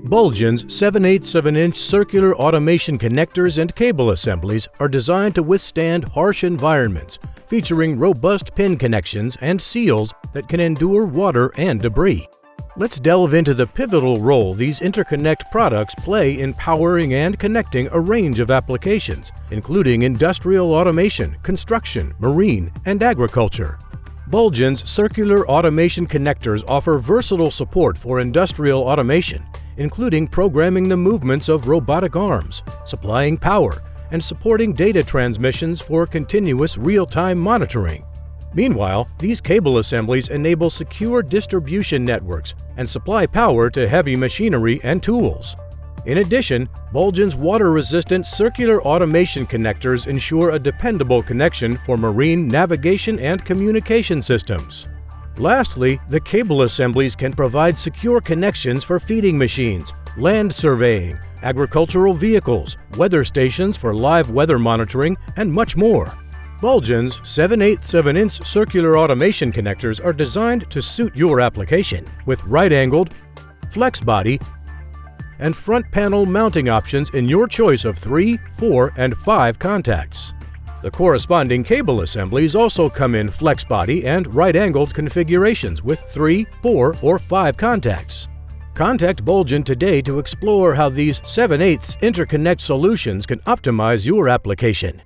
Bulgins 7/8 of an inch circular automation connectors and cable assemblies are designed to withstand harsh environments, featuring robust pin connections and seals that can endure water and debris. Let's delve into the pivotal role these interconnect products play in powering and connecting a range of applications, including industrial automation, construction, marine, and agriculture. Bulgins circular automation connectors offer versatile support for industrial automation, including programming the movements of robotic arms, supplying power, and supporting data transmissions for continuous real-time monitoring. Meanwhile, these cable assemblies enable secure distribution networks and supply power to heavy machinery and tools. In addition, Bulgins' water-resistant circular automation connectors ensure a dependable connection for marine navigation and communication systems. Lastly, the cable assemblies can provide secure connections for feeding machines, land surveying, agricultural vehicles, weather stations for live weather monitoring, and much more. Bulgins' 7/8 of an inch circular automation connectors are designed to suit your application, with right-angled, flex body, and front panel mounting options in your choice of 3, 4, and 5 contacts. The corresponding cable assemblies also come in flex body and right-angled configurations with 3, 4, or 5 contacts. Contact Bulgin today to explore how these 7/8 interconnect solutions can optimize your application.